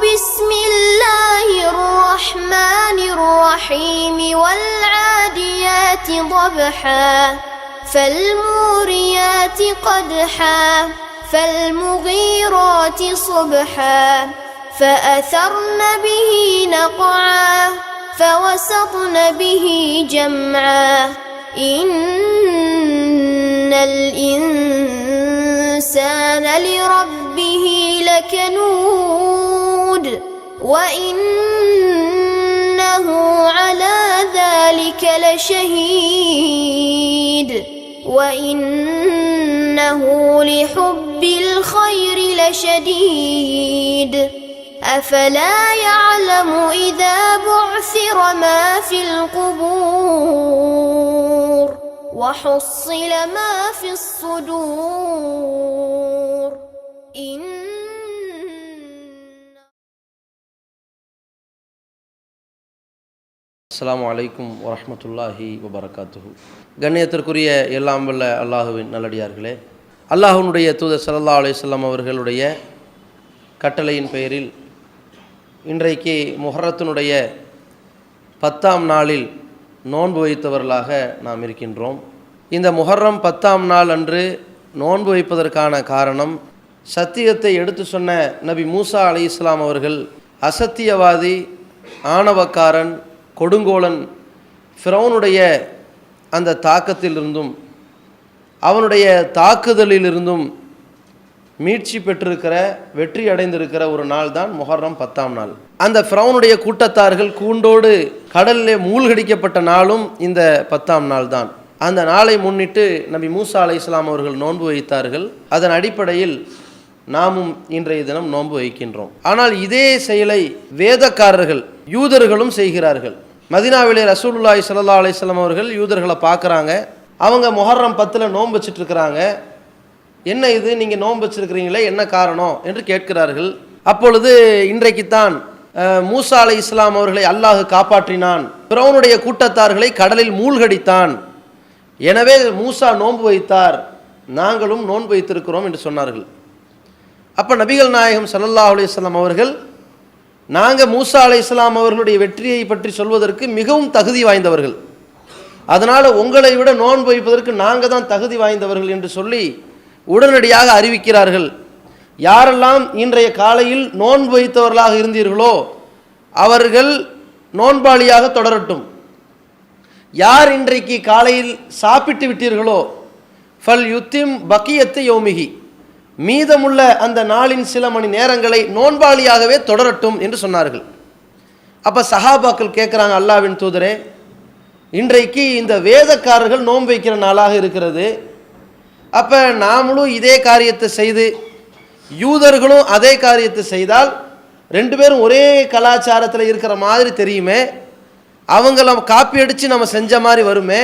بسم الله الرحمن الرحيم والعاديات ضبحا فالموريات قدحا فالمغيرات صبحا فأثرن به نقعا فوسطن به جمعا إن الإنسان لربه لكنود وإنه على ذلك لشهيد وإنه لحب الخير لشديد أفلا يعلم إذا بعثر ما في القبور وحصل ما في الصدور அஸ்ஸலாமு அலைக்கும் வரஹ்மத்துல்லாஹி வபரகாத்துஹு. கண்ணியத்திற்குரிய எல்லாம் வல்ல அல்லாஹுவின் நல்லடியார்களே, அல்லாஹ்வுடைய தூதர் ஸல்லல்லாஹு அலைஹி வஸல்லம் அவர்களுடைய கட்டளையின் பெயரில் இன்றைக்கு முஹர்ரத்தினுடைய 10ஆம் நாளில் நோன்பு வைத்தவர்களாக நாம் இருக்கின்றோம். இந்த முஹர்ரம் 10ஆம் நாள் அன்று நோன்பு வைப்பதற்கான காரணம், சத்தியத்தை எடுத்து சொன்ன நபி மூசா அலைஹிஸ்ஸலாம் அவர்கள் அசத்தியவாதி, ஆணவக்காரன், கொடுங்கோலன் ஃபிரௌனுடைய அந்த தாக்கத்திலிருந்தும் அவனுடைய தாக்குதலிலிருந்தும் மீட்சி பெற்றிருக்கிற, வெற்றி அடைந்திருக்கிற ஒரு நாள் தான் முஹர்ரம் 10ஆம் நாள். அந்த ஃபிரௌனுடைய கூட்டத்தார்கள் கூண்டோடு கடலிலே மூழ்கடிக்கப்பட்ட நாளும் இந்த 10ஆம் நாள் தான். அந்த நாளை முன்னிட்டு நபி மூசா அலைஹிஸ்ஸலாம் அவர்கள் நோன்பு வைத்தார்கள். அதன் அடிப்படையில் நாமும் இன்றைய தினம் நோன்பு வைக்கின்றோம். ஆனால் இதே செயலை வேதக்காரர்கள், யூதர்களும் செய்கிறார்கள். மதீனாவிலே ரசூலுல்லாஹி ஸல்லல்லாஹு அலைஹி வஸல்லம் அவர்கள் யூதர்களை பார்க்குறாங்க. அவங்க முஹர்ரம் 10 நோன்பு வச்சுட்டு இருக்கிறாங்க. என்ன இது, நீங்கள் நோன்பு வச்சிருக்கிறீங்களே, என்ன காரணம் என்று கேட்கிறார்கள். அப்பொழுது இன்றைக்குத்தான் மூசா அலைஹிஸ்ஸலாம் அவர்களை அல்லாஹ் காப்பாற்றினான், ஃபிரௌனுடைய கூட்டத்தார்களை கடலில் மூழ்கடித்தான், எனவே மூசா நோன்பு வைத்தார், நாங்களும் நோன்பு வைத்திருக்கிறோம் என்று சொன்னார்கள். அப்போ நபிகள் நாயகம் ஸல்லல்லாஹு அலைஹி வஸல்லம் அவர்கள், நாங்கள் மூசா அலைஹிஸ்ஸலாம் அவர்களுடைய வெற்றியை பற்றி சொல்வதற்கு மிகவும் தகுதி வாய்ந்தவர்கள், அதனால் உங்களை விட நோன்பு வைப்பதற்கு நாங்கள் தான் தகுதி வாய்ந்தவர்கள் என்று சொல்லி உடனடியாக அறிவிக்கிறார்கள். யாரெல்லாம் இன்றைய காலையில் நோன்பு வைத்தவர்களாக இருந்தீர்களோ அவர்கள் நோன்பாளியாக தொடரட்டும். யார் இன்றைக்கு காலையில் சாப்பிட்டு விட்டீர்களோ ஃபல் யுத்திம் பக்கியத்தை யோமிகி, மீதமுள்ள அந்த நாளின் சில மணி நேரங்களை நோன்பாளியாகவே தொடரட்டும் என்று சொன்னார்கள். அப்போ சஹாபாக்கள் கேட்குறாங்க, அல்லாஹ்வின் தூதரே, இன்றைக்கு இந்த வேதக்காரர்கள் நோன்பு வைக்கிற நாளாக இருக்கிறது, அப்போ நாமளும் இதே காரியத்தை செய்து யூதர்களும் அதே காரியத்தை செய்தால் ரெண்டு பேரும் ஒரே கலாச்சாரத்தில் இருக்கிற மாதிரி தெரியுமே, அவங்கள காப்பி அடித்து நம்ம செஞ்ச மாதிரி வருமே,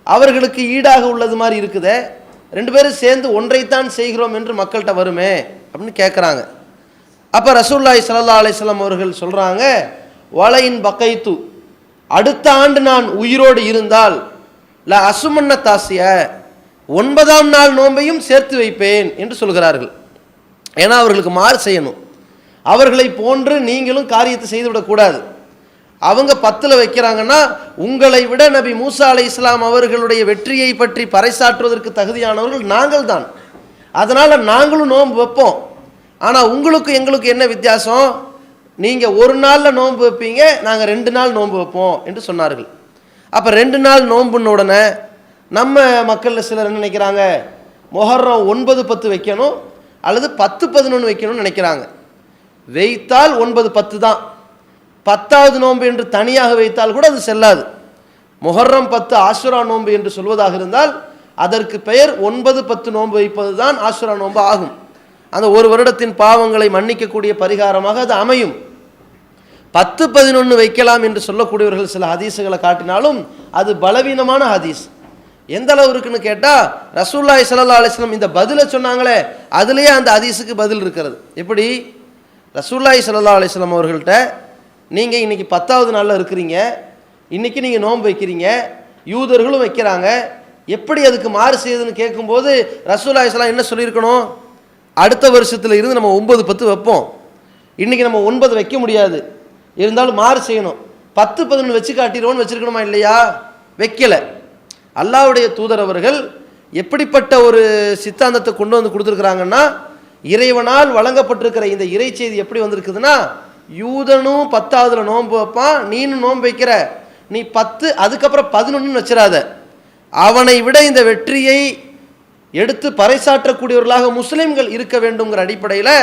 அவர்களுக்கு ஈடாக உள்ளது மாதிரி இருக்குதே, ரெண்டு பேரும் சேர்ந்து ஒன்றைத்தான் செய்கிறோம் என்று மக்கள்கிட்ட வருமே அப்படின்னு கேட்குறாங்க. அப்போ ரசூலுல்லாஹி ஸல்லல்லாஹு அலைஹி வஸல்லம் அவர்கள் சொல்கிறாங்க, வலையின் பக்கைத்து, அடுத்த ஆண்டு நான் உயிரோடு இருந்தால் ல அசுமன்ன தாசிய, 9ஆம் நாள் நோன்பையும் சேர்த்து வைப்பேன் என்று சொல்கிறார்கள். ஏன்னா அவர்களுக்கு மாறு செய்யணும், அவர்களை போன்று நீங்களும் காரியத்தை செய்துவிடக்கூடாது. அவங்க 10 வைக்கிறாங்கன்னா உங்களை விட நபி மூசா அலைஹிஸ்ஸலாம் அவர்களுடைய வெற்றியை பற்றி பறைசாற்றுவதற்கு தகுதியானவர்கள் நாங்கள் தான், அதனால் நாங்களும் நோன்பு வைப்போம். ஆனால் உங்களுக்கு எங்களுக்கு என்ன வித்தியாசம், நீங்கள் ஒரு நாளில் நோன்பு வைப்பீங்க, நாங்கள் 2 நாள் நோன்பு வைப்போம் என்று சொன்னார்கள். அப்போ 2 நாள் நோன்புன்னு உடனே நம்ம மக்களில் சிலர் என்ன நினைக்கிறாங்க, முஹர்ரம் 9, 10 வைக்கணும் அல்லது 10, 11 வைக்கணும்னு நினைக்கிறாங்க. வைத்தால் 9, 10 தான். 10வது நோன்பு என்று தனியாக வைத்தால் கூட அது செல்லாது. முஹர்ரம் 10 ஆஷுரா நோன்பு என்று சொல்வதாக இருந்தால் அதற்கு பெயர் 9, 10 நோன்பு வைப்பது தான் ஆஷுரா நோன்பு ஆகும். அந்த ஒரு வருடத்தின் பாவங்களை மன்னிக்கக்கூடிய பரிகாரமாக அது அமையும். 10, 11 வைக்கலாம் என்று சொல்லக்கூடியவர்கள் சில ஹதீஸுகளை காட்டினாலும் அது பலவீனமான ஹதீஸ். எந்த அளவு இருக்குன்னு கேட்டால், ரசூலுல்லாஹி ஸல்லல்லாஹு அலைஹி வஸல்லம் இந்த பதிலை சொன்னாங்களே, அதுலேயே அந்த ஹதீஸுக்கு பதில் இருக்கிறது. எப்படி, ரசூலுல்லாஹி ஸல்லல்லாஹு அலைஹி வஸல்லம் அவர்கள்ட்ட நீங்கள் இன்றைக்கி 10வது நாளில் இருக்கிறீங்க, இன்றைக்கி நீங்கள் நோன்பு வைக்கிறீங்க, யூதர்களும் வைக்கிறாங்க, எப்படி அதுக்கு மாறு செய்யுதுன்னு கேட்கும்போது ரசூலுல்லாஹி ஸல்லல்லாஹு அலைஹி வஸல்லம் என்ன சொல்லியிருக்கணும், அடுத்த வருஷத்தில் இருந்து நம்ம 9, 10 வைப்போம், இன்றைக்கி நம்ம 9 வைக்க முடியாது, இருந்தாலும் மாறு செய்யணும். 10 11 வச்சு காட்டிடுவோன்னு வச்சுருக்கணுமா இல்லையா? வைக்கலை. அல்லாஹ்வுடைய தூதர் அவர்கள் எப்படிப்பட்ட ஒரு சித்தாந்தத்தை கொண்டு வந்து கொடுத்துருக்குறாங்கன்னா, இறைவனால் வழங்கப்பட்டிருக்கிற இந்த இறை செய்தி எப்படி வந்திருக்குதுன்னா, யூதனும் 10ஆவதுல நோன்பு வைப்பான், நீனும் நோன்பு வைக்கிற, நீ 10 அதுக்கப்புறம் 11 வச்சிடாத. அவனை விட இந்த வெற்றியை எடுத்து பறைசாற்றக்கூடியவர்களாக முஸ்லிம்கள் இருக்க வேண்டுங்கிற அடிப்படையில்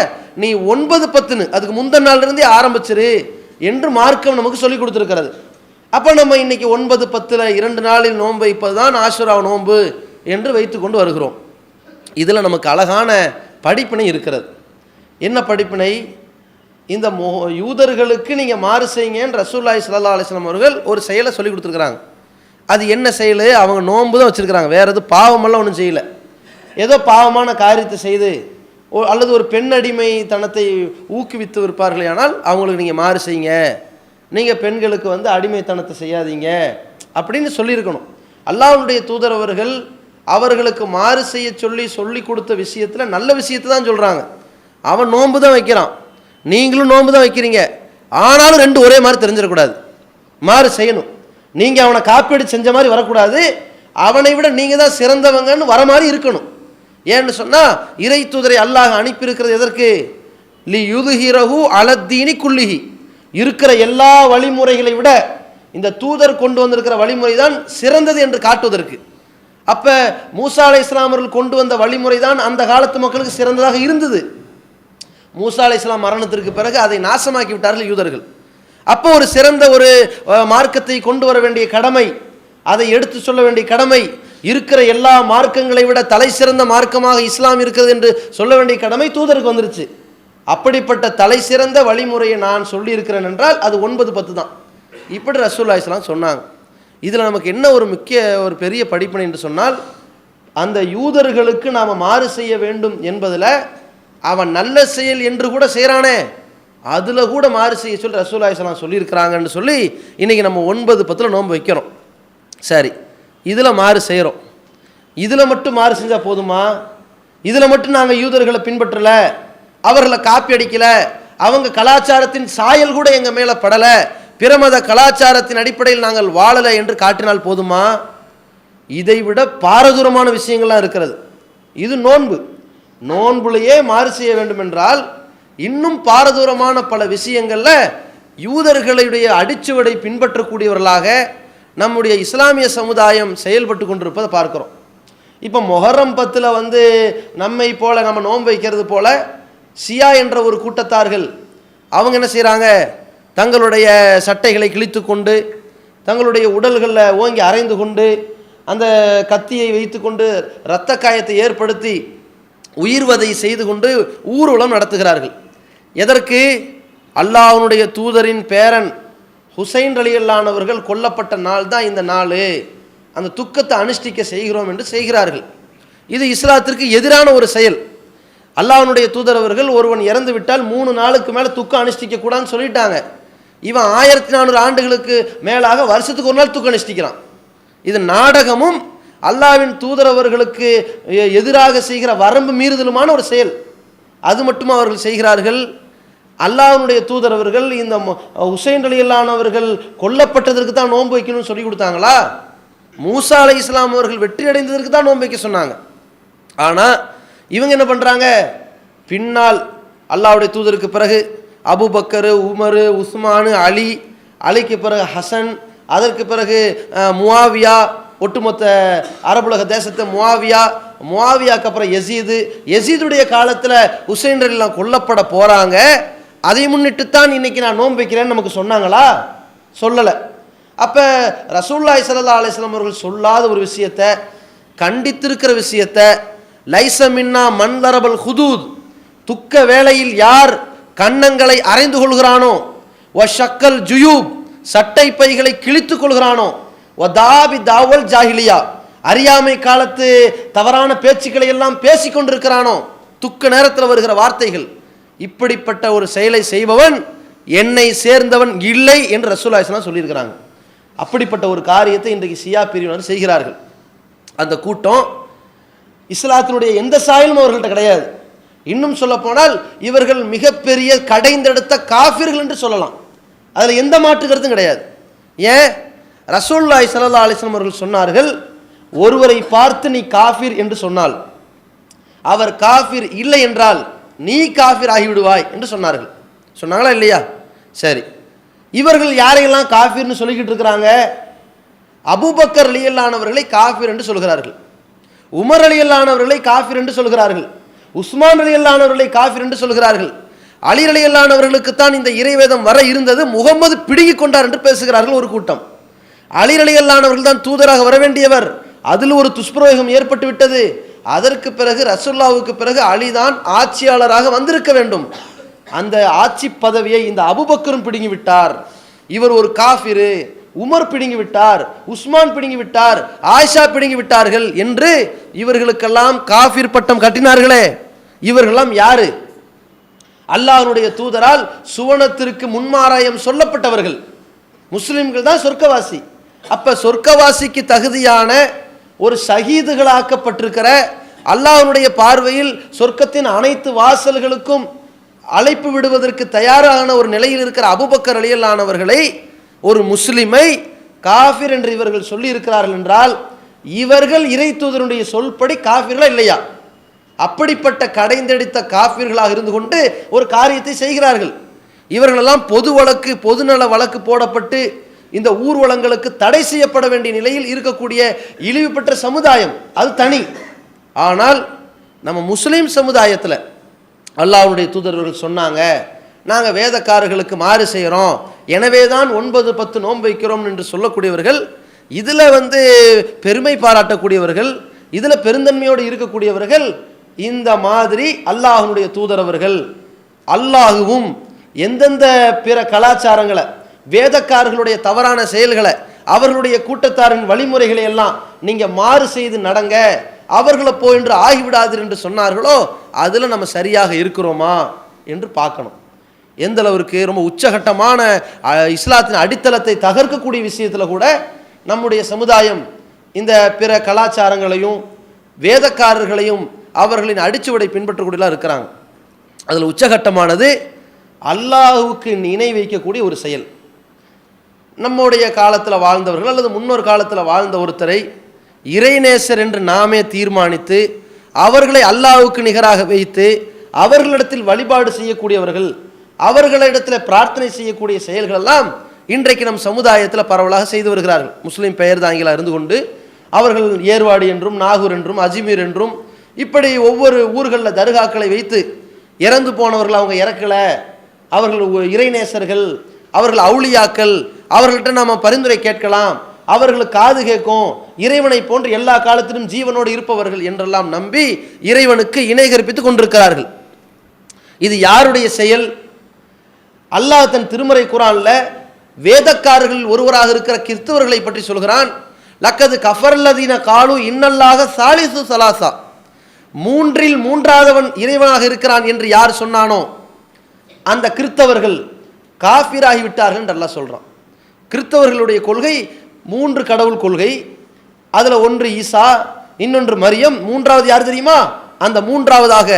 நீ 9 10 அதுக்கு முந்தின நாளிலிருந்தே ஆரம்பிச்சிரு என்று மார்க்கம் நமக்கு சொல்லி கொடுத்துருக்கிறது. அப்போ நம்ம இன்னைக்கு 9 10 2 நாளில் நோன்பு வைப்பது தான் ஆஷுரா நோன்பு என்று வைத்து கொண்டு வருகிறோம். இதில் நமக்கு அழகான படிப்பினை இருக்கிறது. என்ன படிப்பினை? இந்த யூதர்களுக்கு நீங்கள் மாறு செய்யுங்கன்னு ரசூலுல்லாஹி ஸல்லல்லாஹு அலைஹி வஸல்லம் அவர்கள் ஒரு செயலை சொல்லி கொடுத்துருக்குறாங்க. அது என்ன செயல்? அவங்க நோன்பு தான் வச்சுருக்கிறாங்க, வேறு எதுவும் பாவமெல்லாம் ஒன்றும் செய்யலை. ஏதோ பாவமான காரியத்தை செய்து அல்லது ஒரு பெண் அடிமைத்தனத்தை ஊக்குவித்து இருப்பார்களே, ஆனால் அவங்களுக்கு நீங்கள் மாறு செய்யுங்க, நீங்கள் பெண்களுக்கு அடிமைத்தனத்தை செய்யாதீங்க அப்படின்னு சொல்லியிருக்கணும். அல்லாஹ்வுடைய தூதர் அவர்கள் அவர்களுக்கு மாறு செய்ய சொல்லி கொடுத்த விஷயத்தில் நல்ல விஷயத்தை தான் சொல்கிறாங்க. அவன் நோன்பு தான் வைக்கிறான், நீங்களும் நோன்பு தான் வைக்கிறீங்க, ஆனாலும் 2 ஒரே மாதிரி தெரிஞ்சிடக்கூடாது, மாறு செய்யணும். நீங்கள் அவனை காப்பீடு செஞ்ச மாதிரி வரக்கூடாது, அவனை விட நீங்கள் தான் சிறந்தவங்கன்னு வர மாதிரி இருக்கணும். ஏன்னு சொன்னால் இறை தூதரை அல்லாஹ் அனுப்பியிருக்கிறது எதற்கு? லி யுதுஹிரஹு அலத்தீனி குல்லிஹி, இருக்கிற எல்லா வழிமுறைகளை விட இந்த தூதர் கொண்டு வந்திருக்கிற வழிமுறை தான் சிறந்தது என்று காட்டுவதற்கு. அப்போ மூசா அலைஹிஸ்ஸலாம் அவர்கள் கொண்டு வந்த வழிமுறை தான் அந்த காலத்து மக்களுக்கு சிறந்ததாக இருந்தது. மூசா அலைஹிஸ்ஸலாம் மரணத்திற்கு பிறகு அதை நாசமாக்கி விட்டார்கள் யூதர்கள். அப்போ ஒரு சிறந்த ஒரு மார்க்கத்தை கொண்டு வர வேண்டிய கடமை, அதை எடுத்து சொல்ல வேண்டிய கடமை, இருக்கிற எல்லா மார்க்கங்களை விட தலை சிறந்த மார்க்கமாக இஸ்லாம் இருக்கிறது என்று சொல்ல வேண்டிய கடமை தூதருக்கு வந்துருச்சு. அப்படிப்பட்ட தலை சிறந்த வழிமுறையை நான் சொல்லியிருக்கிறேன் என்றால் அது 9 10 தான். இப்படி ரசூலுல்லாஹி ஸல்லல்லாஹு அலைஹி வஸல்லம் சொன்னாங்க. இதில் நமக்கு என்ன ஒரு பெரிய படிப்பினை என்று சொன்னால், அந்த யூதர்களுக்கு நாம் மாறு செய்ய வேண்டும் என்பதில் அவன் நல்ல செயல் என்று கூட செய்கிறானே, அதில் கூட மாறு செய்ய சொல்லி ரசூலுல்லாஹி ஸல்லல்லாஹு அலைஹி வஸல்லம் சொல்லியிருக்கிறாங்கன்னு சொல்லி இன்றைக்கி நம்ம 9 10 நோன்பு வைக்கிறோம். சரி, இதில் மாறு செய்கிறோம், இதில் மட்டும் மாறு செஞ்சால் போதுமா? இதில் மட்டும் நாங்கள் யூதர்களை பின்பற்றலை, அவர்களை காப்பி அடிக்கலை, அவங்க கலாச்சாரத்தின் சாயல் கூட எங்கள் மேலே படலை, பிரமத கலாச்சாரத்தின் அடிப்படையில் நாங்கள் வாழலை என்று காட்டினால் போதுமா? இதைவிட பாரதூரமான விஷயங்கள்லாம் இருக்கிறது. இது நோன்புலையே மாறு செய்ய வேண்டும் என்றால் இன்னும் பாரதூரமான பல விஷயங்களில் யூதர்களுடைய அடிச்சுவடை பின்பற்றக்கூடியவர்களாக நம்முடைய இஸ்லாமிய சமுதாயம் செயல்பட்டு கொண்டிருப்பதை பார்க்கிறோம். இப்போ மொஹர்ரம் 10 நம்மை போல நம்ம நோன்பு வைக்கிறது போல ஷியா என்ற ஒரு கூட்டத்தார்கள் அவங்க என்ன செய்கிறாங்க? தங்களுடைய சட்டைகளை கிழித்து கொண்டு, தங்களுடைய உடல்களில் ஓங்கி அரைந்து கொண்டு, அந்த கத்தியை வைத்து கொண்டு இரத்த காயத்தை ஏற்படுத்தி உயிர்வதை செய்து கொண்டு ஊர்வலம் நடத்துகிறார்கள். எதற்கு? அல்லாஹ்வுடைய தூதரின் பேரன் ஹுசைன் ரலியல்லாஹு அவர்கள் கொல்லப்பட்ட நாள் தான் இந்த நாள், அந்த துக்கத்தை அனுஷ்டிக்க செய்கிறோம் என்று செய்கிறார்கள். இது இஸ்லாத்திற்கு எதிரான ஒரு செயல். அல்லாஹ்வுடைய தூதர் அவர்கள் ஒருவன் இறந்து விட்டால் 3 நாளுக்கு மேலே துக்கம் அனுஷ்டிக்க கூடாதுன்னு சொல்லிட்டாங்க. இவன் 1400 ஆண்டுகளுக்கு மேலாக வருஷத்துக்கு ஒரு நாள் துக்கம் அனுஷ்டிக்கிறான். இது நாடகமும் அல்லாஹ்வின் தூதர் அவர்களுக்கு எதிராக செய்கிற வரம்பு மீறுதலுமான ஒரு செயல். அது மட்டும் அவர்கள் செய்கிறார்கள். அல்லாஹ்வுடைய தூதர் அவர்கள் இந்த ஹுசைன் ரலியல்லாஹு அவர்கள் கொல்லப்பட்டதற்கு தான் நோன்பு வைக்கணும்னு சொல்லி கொடுத்தாங்களா? மூசா அலைஹிஸ்ஸலாம் அவர்கள் வெற்றி அடைந்ததற்கு தான் நோன்பு வைக்க சொன்னாங்க. ஆனால் இவங்க என்ன பண்ணுறாங்க? பின்னால் அல்லாஹ்வுடைய தூதருக்கு பிறகு அபூபக்கர், உமர், உஸ்மான், அலிக்கு பிறகு ஹசன், அதற்கு பிறகு முஆவியா, ஒட்டுமொத்த அரபுலக தேசத்தை முஆவியாக்கு அப்புறம் யசீதுடைய காலத்தில் ஹுசைன் ரலியல்லாஹு கொல்லப்பட போகிறாங்க. அதை முன்னிட்டு தான் இன்னைக்கு நான் நோன்பு வைக்கிறேன்னு நமக்கு சொன்னாங்களா? சொல்லலை. அப்போ ரசூலுல்லாஹி ஸல்லல்லாஹு அலைஹி வஸல்லம் அவர்கள் சொல்லாத ஒரு விஷயத்தை, கண்டித்திருக்கிற விஷயத்தை, லைஸ மின்னா மன் தரபல் ஹுதூத், துக்க வேளையில் யார் கன்னங்களை அரைந்து கொள்கிறானோ, வ ஷக்கல் ஜுயூப், சட்டை பைகளை கிழித்து கொள்கிறானோ, வ தாபி தாவல் ஜாஹிலியா, அறியாமை காலத்து தவறான பேச்சுக்களை எல்லாம் பேசிக்கொண்டிருக்கிறானோ, துக்க நேரத்தில் வருகிற வார்த்தைகள், இப்படிப்பட்ட ஒரு செயலை செய்பவன் என்னை சேர்ந்தவன் இல்லை என்று ரசூலுல்லாஹி ஸல்லல்லாஹு அலைஹி வஸல்லம் சொல்லியிருக்கிறாங்க. அப்படிப்பட்ட ஒரு காரியத்தை இன்றைக்கு ஷியா பிரிவினர் செய்கிறார்கள். அந்த கூட்டம் இஸ்லாத்தினுடைய எந்த சாயலும் அவர்கள்ட்ட கிடையாது. இன்னும் சொல்ல போனால் இவர்கள் மிகப்பெரிய கடைந்தெடுத்த காஃபிர்கள் என்று சொல்லலாம். அதில் எந்த மாற்று கருத்தும் கிடையாது. ஏன்? ரசூலுல்லாஹி ஸல்லல்லாஹு அலைஹி வஸல்லம் அவர்கள் சொன்னார்கள், ஒருவரை பார்த்து நீ காஃபிர் என்று சொன்னால், அவர் காஃபிர் இல்லை என்றால் நீ காஃபிர் ஆகிவிடுவாய் என்று சொன்னார்கள். சொன்னாங்களா இல்லையா? சரி, இவர்கள் யாரையெல்லாம் காஃபிர்னு சொல்லிக்கிட்டு இருக்கிறாங்க? அபூபக்கர் ரலியல்லாஹு அவர்களை காஃபிர் என்று சொல்கிறார்கள், உமர் ரலியல்லாஹு காஃபிர் என்று சொல்கிறார்கள், உஸ்மான் ரலியல்லாஹு அவர்களை காஃபிர் என்று சொல்கிறார்கள், அலி ரலியல்லாஹு அவர்களுக்குத்தான் இந்த இறைவேதம் வர இருந்தது, முகம்மது பிடுங்கிக் கொண்டார் என்று பேசுகிறார்கள் ஒரு கூட்டம். அலி ரலியல்லாஹு அவர்கள் தான் தூதராக வர வேண்டியவர், அதில் ஒரு துஷ்பிரயோகம் ஏற்பட்டு விட்டது, அதற்கு பிறகு ரசூலுல்லாஹ்வுக்கு பிறகு அலிதான் ஆட்சியாளராக வந்திருக்க வேண்டும், அந்த ஆட்சி பதவியை இந்த அபூபக்கரும் பிடுங்கி விட்டார், இவர் ஒரு காஃபிரு, உமர் பிடுங்கி விட்டார், உஸ்மான் பிடுங்கி விட்டார், ஆயிஷா பிடுங்கி விட்டார்கள் என்று இவர்களுக்கெல்லாம் காஃபிர் பட்டம் கட்டினார்களே, இவர்களெல்லாம் யாரு? அல்லாஹ்வுடைய தூதரால் சுவனத்திற்கு முன்மாராயம் சொல்லப்பட்டவர்கள். முஸ்லிம்கள் தான் சொர்க்கவாசி. அப்ப சொர்க்கவாசிக்கு தகுதியான ஒரு ஷஹீதுகளாக்கப்பட்டிருக்கிற, அல்லாஹ்வுடைய பார்வையில் சொர்க்கத்தின் அனைத்து வாசல்களுக்கும் அழைப்பு விடுவதற்கு தயாரான ஒரு நிலையில் இருக்கிற அபூபக்கர் ரலியல்லாஹு அவர்களை, ஒரு முஸ்லிமை காஃபிர் என்று இவர்கள் சொல்லி இருக்கிறார்கள் என்றால், இவர்கள் இறை தூதருடைய சொல்படி காஃபிர்களா இல்லையா? அப்படிப்பட்ட கடைந்தெடுத்த காஃபிர்களாக இருந்து கொண்டு ஒரு காரியத்தை செய்கிறார்கள். இவர்களெல்லாம் பொது வழக்கு, பொதுநல வழக்கு போடப்பட்டு இந்த ஊர்வலங்களுக்கு தடை செய்யப்பட வேண்டிய நிலையில் இருக்கக்கூடிய இழிவுபெற்ற சமுதாயம், அது தனி. ஆனால் நம்ம முஸ்லீம் சமுதாயத்தில் அல்லாஹ்வுடைய தூதர்கள் சொன்னாங்க, நாங்கள் வேதக்காரர்களுக்கு மாறு செய்கிறோம், எனவே தான் 9-10 நோன்பு வைக்கிறோம் என்று சொல்லக்கூடியவர்கள், இதில் பெருமை பாராட்டக்கூடியவர்கள், இதில் பெருந்தன்மையோடு இருக்கக்கூடியவர்கள், இந்த மாதிரி அல்லாஹ்வுடைய தூதரவர்கள் அல்லாஹுவும் எந்தெந்த பிற கலாச்சாரங்களை, வேதக்காரர்களுடைய தவறான செயல்களை, அவர்களுடைய கூட்டத்தாரின் வழிமுறைகளை எல்லாம் நீங்கள் மாறு செய்து நடங்க, அவர்களை போய் என்று ஆகிவிடாதீர் என்று சொன்னார்களோ, அதில் நம்ம சரியாக இருக்கிறோமா என்று பார்க்கணும். எந்த அளவிற்கு ரொம்ப உச்சகட்டமான இஸ்லாத்தின் அடித்தளத்தை தகர்க்கக்கூடிய விஷயத்தில் கூட நம்முடைய சமுதாயம் இந்த பிற கலாச்சாரங்களையும் வேதக்காரர்களையும் அவர்களின் அடிச்சுவடை பின்பற்றக்கூடியலாம் இருக்கிறாங்க. அதில் உச்சகட்டமானது அல்லாஹுவுக்கு இணை வைக்கக்கூடிய ஒரு செயல். நம்முடைய காலத்தில் வாழ்ந்தவர்கள் அல்லது முன்னொரு காலத்தில் வாழ்ந்த ஒருத்தரை இறைநேசர் என்று நாமே தீர்மானித்து அவர்களை அல்லாஹுவுக்கு நிகராக வைத்து அவர்களிடத்தில் வழிபாடு செய்யக்கூடியவர்கள், அவர்களிடத்தில் பிரார்த்தனை செய்யக்கூடிய செயல்கள் எல்லாம் இன்றைக்கு நம் சமுதாயத்தில் பரவலாக செய்து வருகிறார்கள். முஸ்லீம் பெயர் தாங்கிகளாக இருந்து கொண்டு அவர்கள் ஏர்வாடி என்றும் நாகூர் என்றும் அஜ்மீர் என்றும் இப்படி ஒவ்வொரு ஊர்களில் தர்காக்களை வைத்து இறந்து போனவர்கள் அவங்க இறக்கலை, அவர்கள் இறைநேசர்கள், அவர்கள் அவுளியாக்கள், அவர்கள்ட்ட நாம் பரிந்துரை கேட்கலாம், அவர்களுக்கு காது கேட்கும், இறைவனை போன்று எல்லா காலத்திலும் ஜீவனோடு இருப்பவர்கள் என்றெல்லாம் நம்பி இறைவனுக்கு இணை கற்பித்துக் கொண்டிருக்கிறார்கள். இது யாருடைய செயல்? அல்லாஹ் தன் திருமறை குர்ஆன்ல வேதக்காரர்கள் ஒருவராக இருக்கிற கிறிஸ்தவர்களை பற்றி சொல்கிறான். லக்கது கஃபர்லதீன காலு இன்னல்லாஹ சாலிசு சலாசா, மூன்றில் மூன்றாவதவன் இறைவனாக இருக்கிறான் என்று யார் சொன்னானோ அந்த கிறிஸ்தவர்கள் காஃபிராகி விட்டார்கள் என்று அல்லாஹ் சொல்றான். கிறிஸ்தவர்களுடைய கொள்கை 3 கடவுள் கொள்கை. அதுல ஒன்று ஈசா, இன்னொன்று மரியம், மூன்றாவது யார் தெரியுமா? அந்த மூன்றாவதாக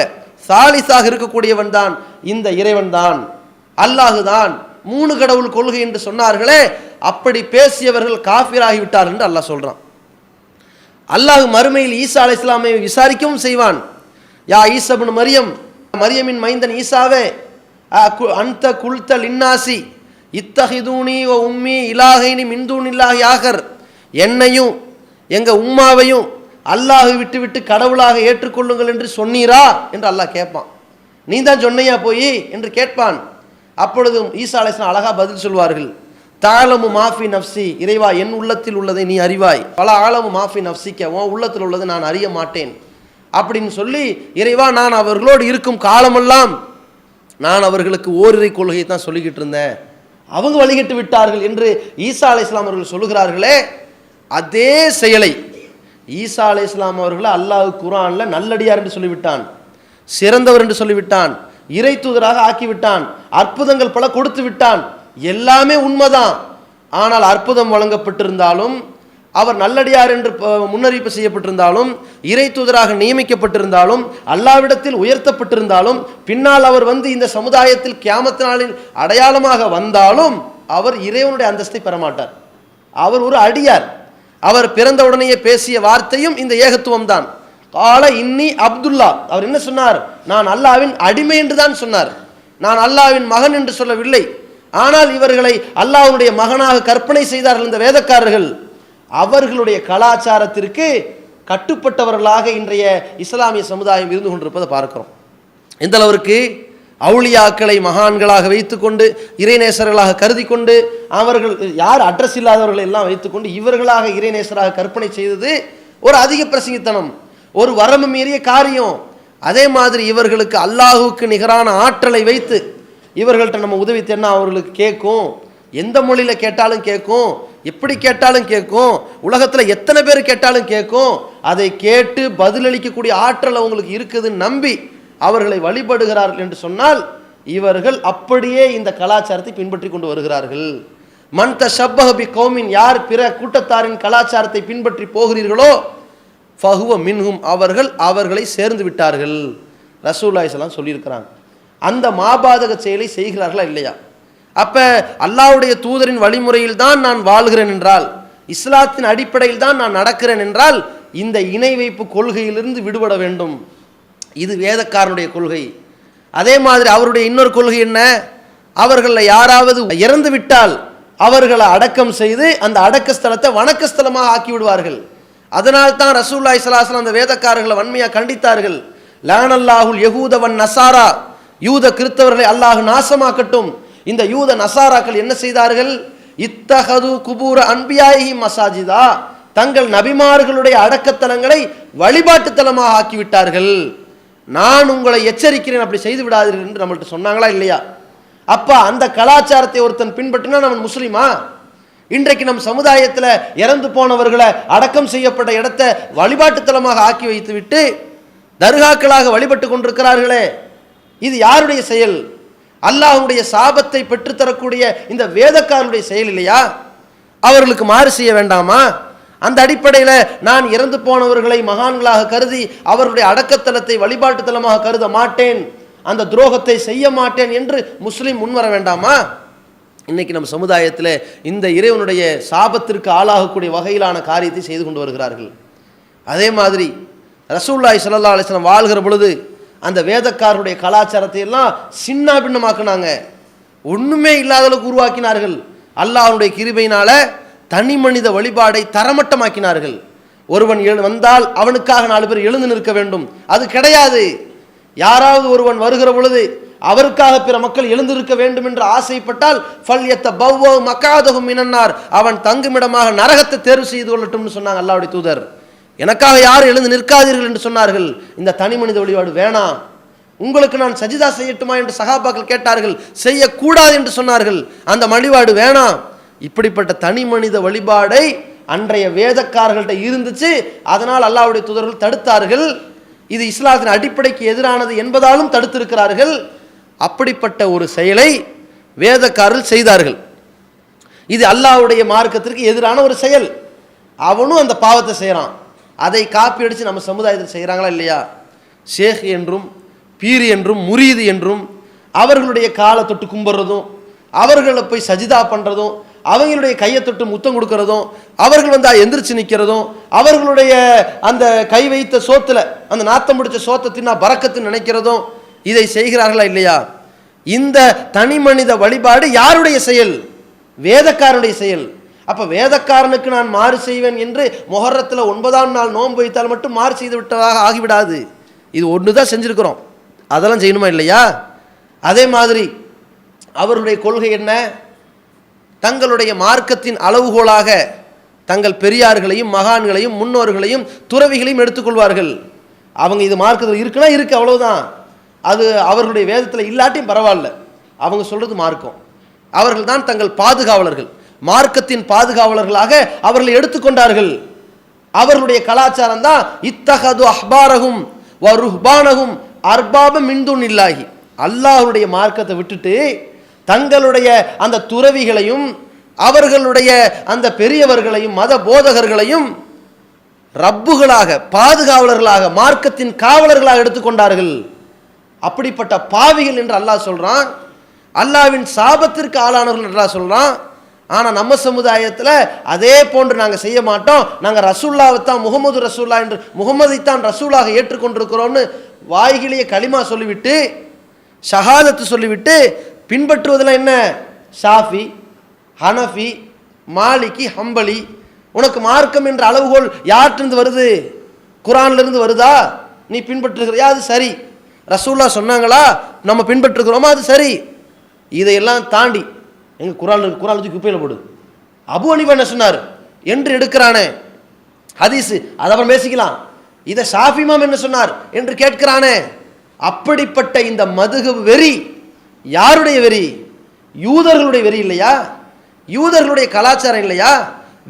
சாலிசாக இருக்கக்கூடியவன் தான் இந்த இறைவன் தான், அல்லாஹு தான், 3 கடவுள் கொள்கை என்று சொன்னார்களே, அப்படி பேசியவர்கள் காஃபிராகி விட்டார்கள் என்று அல்லாஹ் சொல்றான். அல்லாஹ் மறுமையில் ஈசா அலைஹிஸ்ஸலாமை விசாரிக்கவும் செய்வான். யா ஈசா இப்னு மரியம், மரியமின் மைந்தன் ஈசாவே, அன்த குல்த லின்னாசி இத்தஹிதூனி வ உம்மி இலாஹைனி மின் தூனில்லாஹி ஆகர், என்னையும் எங்க உம்மாவையும் அல்லாஹை விட்டு விட்டு கடவுளாக ஏற்றுக்கொள்ளுங்கள் என்று சொன்னீரா என்று அல்லாஹ் கேட்பான். நீ தான் சொன்னையா போய் என்று கேட்பான். அப்பொழுது ஈசா அலைஹிஸ்ஸலாம் அழகா பதில் சொல்வார்கள், தாலமு மாஃபி நஃப்சி, இறைவா என் உள்ளத்தில் உள்ளதை நீ அறிவாய், பல ஆலமு மாஃபி நஃப்சிக்க, உன் உள்ளத்தில் உள்ளதை நான் அறிய மாட்டேன் அப்படின்னு சொல்லி, இறைவா நான் அவர்களோடு இருக்கும் காலமெல்லாம் நான் அவர்களுக்கு ஓரிரை கொள்கையை தான் சொல்லிக்கிட்டு இருந்தேன், அவங்க வழிகட்டு விட்டார்கள் என்று ஈசா அலைஹிஸ்ஸலாம் அவர்கள் சொல்லுகிறார்களே, அதே செயலை ஈசா அலைஹிஸ்ஸலாம் அவர்களை அல்லாஹ் குர்ஆன்ல நல்லடியார் என்று சொல்லிவிட்டான், சிறந்தவர் என்று சொல்லிவிட்டான், இறை தூதராக ஆக்கிவிட்டான், அற்புதங்கள் பல கொடுத்து விட்டான். எல்லாமே உண்மைதான். ஆனால் அற்புதம் வழங்கப்பட்டிருந்தாலும் அவர் நல்லடியார் என்று முன்னறிவிப்பு செய்யப்பட்டிருந்தாலும், இறை தூதராக நியமிக்கப்பட்டிருந்தாலும், அல்லாஹ்விடத்தில் உயர்த்தப்பட்டிருந்தாலும், பின்னால் அவர் வந்து இந்த சமுதாயத்தில் கியாமத் நாளில் அடையாளமாக வந்தாலும் அவர் இறைவனுடைய அந்தஸ்தை பெறமாட்டார். அவர் ஒரு அடியார். அவர் பிறந்தவுடனேயே பேசிய வார்த்தையும் இந்த ஏகத்துவம் தான். கால இன்னி அப்துல்லா. அவர் என்ன சொன்னார்? நான் அல்லாஹ்வின் அடிமை என்று தான் சொன்னார். நான் அல்லாஹ்வின் மகன் என்று சொல்லவில்லை. ஆனால் இவர்களை அல்லாஹ்வுடைய மகனாக கற்பனை செய்தார்கள் இந்த வேதக்காரர்கள். அவர்களுடைய கலாச்சாரத்திற்கு கட்டுப்பட்டவர்களாக இன்றைய இஸ்லாமிய சமுதாயம் இருந்து கொண்டிருப்பதை பார்க்கிறோம். எந்த அளவிற்கு அவுலியாக்களை மகான்களாக வைத்துக்கொண்டு, இறைநேசர்களாக கருதி கொண்டு, அவர்கள் யார் அட்ரஸ் இல்லாதவர்களை எல்லாம் வைத்துக்கொண்டு இவர்களாக இறைநேசராக கற்பனை செய்தது ஒரு அதிக பிரசங்கித்தனம், ஒரு வரம்பு மீறிய காரியம். அதே மாதிரி இவர்களுக்கு அல்லாஹுக்கு நிகரான ஆற்றலை வைத்து இவர்கள்ட்ட நம்ம உதவி தேடினா அவர்களுக்கு கேட்கும், எந்த மொழியில் கேட்டாலும் கேட்கும், எப்படி கேட்டாலும் கேட்கும், உலகத்தில் எத்தனை பேர் கேட்டாலும் கேட்கும். அதை கேட்டு பதிலளிக்கக்கூடிய ஆற்றல் அவங்களுக்கு இருக்குதுன்னு நம்பி அவர்களை வழிபடுகிறார்கள் என்று சொன்னால் இவர்கள் அப்படியே இந்த கலாச்சாரத்தை பின்பற்றி கொண்டு வருகிறார்கள். மன் தஷப்பஹ பி கௌமின், யார் பிற கூட்டத்தாரின் கலாச்சாரத்தை பின்பற்றி போகிறீர்களோ ஃபஹுவ மின்ஹும், அவர்களை சேர்ந்து விட்டார்கள். ரசூலுல்லாஹி ஸல்லல்லாஹு அலைஹி வஸல்லம் சொல்லியிருக்கிறாங்க. அந்த மாபாதக செயலை செய்கிறார்களா இல்லையா? அப்ப அல்லாஹ்வுடைய தூதரின் வழிமுறையில் தான் நான் வாழ்கிறேன் என்றால், இஸ்லாத்தின் அடிப்படையில் தான் நான் நடக்கிறேன் என்றால், இந்த இணை வைப்பு கொள்கையிலிருந்து விடுபட வேண்டும். இது வேதக்காரனுடைய கொள்கை. அதே மாதிரி அவருடைய இன்னொரு கொள்கை என்ன? அவர்களில் யாராவது இறந்து விட்டால் அவர்களை அடக்கம் செய்து அந்த அடக்க ஸ்தலத்தை வணக்க ஸ்தலமாக ஆக்கி விடுவார்கள். அதனால் தான் ரசூலுல்லாஹி ஸல்லல்லாஹு அலைஹி வஸல்லம் அந்த வேதக்காரர்களை வன்மையாக கண்டித்தார்கள். லானல்லாஹுல் யஹூத வன் நஸாரா, யூத கிறிஸ்தவர்களை அல்லாஹ் நாசமாக்கட்டும். இந்த யூத நசாராக்கள் என்ன செய்தார்கள்? இத்தஹது குபூர அன்பியாஹி மசாஜிதா, தங்கள் நபிமார்களுடைய அடக்கத்தலங்களை வழிபாட்டு தலமாக ஆக்கிவிட்டார்கள். நான் உங்களை எச்சரிக்கிறேன், அப்படி செய்து விடாதீர்கள் என்று நம்மள்ட்ட சொன்னாங்களா இல்லையா? அப்ப அந்த கலாச்சாரத்தை ஒருத்தன் பின்பற்றினா அவன் முஸ்லிமா? இன்றைக்கு நம் சமுதாயத்தில் இறந்து போனவர்களை அடக்கம் செய்யப்பட்ட இடத்தை வழிபாட்டு தலமாக ஆக்கி வைத்து விட்டு தர்காக்களாக வழிபட்டு கொண்டிருக்கிறார்களே, இது யாருடைய செயல்? அல்லாஹ்வுடைய சாபத்தை பெற்றுத்தரக்கூடிய இந்த வேதக்காரருடைய செயல் இல்லையா? அவர்களுக்கு மாறு செய்ய வேண்டாமா? அந்த அடிப்படையில் நான் இறந்து போனவர்களை மகான்களாக கருதி அவர்களுடைய அடக்கத்தலத்தை வழிபாட்டு தலமாக கருத மாட்டேன், அந்த துரோகத்தை செய்ய மாட்டேன் என்று முஸ்லிம் முன்வர வேண்டாமா? இன்னைக்கு நம்ம சமுதாயத்தில் இந்த இறைவனுடைய சாபத்திற்கு ஆளாகக்கூடிய வகையிலான காரியத்தை செய்து கொண்டு வருகிறார்கள். அதே மாதிரி ரசூலுல்லாஹி ஸல்லல்லாஹு அலைஹி வஸல்லம் வாழ்கிற பொழுது அந்த வேதக்காரருடைய கலாச்சாரத்தை எல்லாம் சின்ன பின்னமாக்குனாங்க, ஒன்றுமே இல்லாத அளவுக்கு உருவாக்கினார்கள். அல்லாஹ்வுடைய கிருபையினால தனி மனித வழிபாடை தரமட்டமாக்கினார்கள். ஒருவன் வந்தால் அவனுக்காக 4 பேர் எழுந்து நிற்க வேண்டும், அது கிடையாது. யாராவது ஒருவன் வருகிற பொழுது அவருக்காக பிற மக்கள் எழுந்திருக்க வேண்டும் என்று ஆசைப்பட்டால் ஃபல்யத்தபவ்வ மகாதஹு மினன்னார், அவன் தங்குமிடமாக நரகத்தை தேர்வு செய்து கொள்ளட்டும்னு சொன்னாங்க அல்லாஹ்வுடைய தூதர். எனக்காக யாரும் எழுந்து நிற்காதீர்கள் என்று சொன்னார்கள். இந்த தனி மனித வழிபாடு வேணாம், உங்களுக்கு நான் சஜிதா செய்யட்டுமா என்று சஹாபாக்கள் கேட்டார்கள். செய்யக்கூடாது என்று சொன்னார்கள். அந்த வழிபாடு வேணாம். இப்படிப்பட்ட தனி மனித வழிபாடை அன்றைய வேதக்காரர்கள்ட்ட இருந்துச்சு. அதனால் அல்லாஹ்வுடைய தூதர்கள் தடுத்தார்கள். இது இஸ்லாத்தின் அடிப்படைக்கு எதிரானது என்பதாலும் தடுத்திருக்கிறார்கள். அப்படிப்பட்ட ஒரு செயலை வேதக்காரர்கள் செய்தார்கள். இது அல்லாஹ்வுடைய மார்க்கத்திற்கு எதிரான ஒரு செயல். அவனும் அந்த பாவத்தை செய்கிறான். அதை காப்பி அடித்து நம்ம சமுதாயத்தில் செய்கிறாங்களா இல்லையா? ஷேக் என்றும் பீர் என்றும் முரீது என்றும் அவர்களுடைய காலை தொட்டு கும்பிட்றதும், அவர்களை போய் சஜிதா பண்ணுறதும், அவங்களுடைய கையை தொட்டு முத்தம் கொடுக்கறதும், அவர்கள் எந்திரிச்சு நிற்கிறதும், அவர்களுடைய அந்த கை வைத்த சோத்தில் அந்த நாத்தம் பிடிச்ச சோத்தை தின்னா பறக்கத்துன்னு நினைக்கிறதும், இதை செய்கிறார்களா இல்லையா? இந்த தனி மனித வழிபாடு யாருடைய செயல்? வேதக்காரனுடைய செயல். அப்போ வேதக்காரனுக்கு நான் மாறு செய்வேன் என்று முஹர்ரத்தில் 9ஆம் நாள் நோன்பு வைத்தால் மட்டும் மாறு செய்து விட்டதாக ஆகிவிடாது. இது ஒன்று தான் செஞ்சுருக்கிறோம், அதெல்லாம் செய்யணுமா இல்லையா? அதே மாதிரி அவருடைய கொள்கை என்ன? தங்களுடைய மார்க்கத்தின் அளவுகோலாக தங்கள் பெரியார்களையும் மகான்களையும் முன்னோர்களையும் துறவிகளையும் எடுத்துக்கொள்வார்கள். அவங்க இது மார்க்கத்தில் இருக்குன்னா இருக்கு, அவ்வளவுதான். அது அவர்களுடைய வேதத்தில் இல்லாட்டியும் பரவாயில்ல, அவங்க சொல்றது மார்க்கம். அவர்கள் தான் தங்கள் பாதுகாவலர்கள், மார்க்கத்தின் பாதுகாவலர்களாக அவர்களை எடுத்துக்கொண்டார்கள். அவர்களுடைய கலாச்சாரம் தான் இத்தஹது அஹ்பாரஹும் வ ருஹ்பானஹும் அர்பாப மின் துனில்லாஹி, அல்லாஹ்வுடைய மார்க்கத்தை விட்டுட்டு தங்களுடைய அந்த துறவிகளையும் அவர்களுடைய அந்த பெரியவர்களையும் மத போதகர்களையும் ரப்புகளாக, பாதுகாவலர்களாக, மார்க்கத்தின் காவலர்களாக எடுத்துக்கொண்டார்கள். அப்படிப்பட்ட பாவிகள் என்று அல்லாஹ் சொல்றான். அல்லாஹ்வின் சாபத்திற்கு ஆளானவர்கள் என்று அல்லாஹ் சொல்றான். ஆனால் நம்ம சமுதாயத்தில் அதே போன்று நாங்கள் செய்ய மாட்டோம், நாங்கள் ரசூல்லாவை தான் முகமது ரசூல்லா என்று முகமதைத்தான் ரசூலாக ஏற்றுக்கொண்டிருக்கிறோம்னு வாய்கிலேயே களிமா சொல்லிவிட்டு, ஷஹாதத்து சொல்லிவிட்டு பின்பற்றுவதில் என்ன ஷாஃபி, ஹனஃபி, மாலிகி, ஹம்பலி. உனக்கு மார்க்கம் என்ற அளவுகோல் யார்கிட்ட வருது? குரான்லேருந்து வருதா? நீ பின்பற்றுகிறியா? அது சரி. ரசூல்லா சொன்னாங்களா? நம்ம பின்பற்றுகிறோமா? அது சரி. இதையெல்லாம் தாண்டி எங்கள் குரான் தூக்கி குப்பையில் போடு, அபு ஹனீஃபா என்ன சொன்னார் என்று எடுக்கிறானே ஹதீஸு, அதை அப்புறம் பேசிக்கலாம். இதை ஷாஃபி இமாம் என்ன சொன்னார் என்று கேட்கிறானே, அப்படிப்பட்ட இந்த மதுஹப் வெறி யாருடைய வெறி? யூதர்களுடைய வெறி இல்லையா? யூதர்களுடைய கலாச்சாரம் இல்லையா?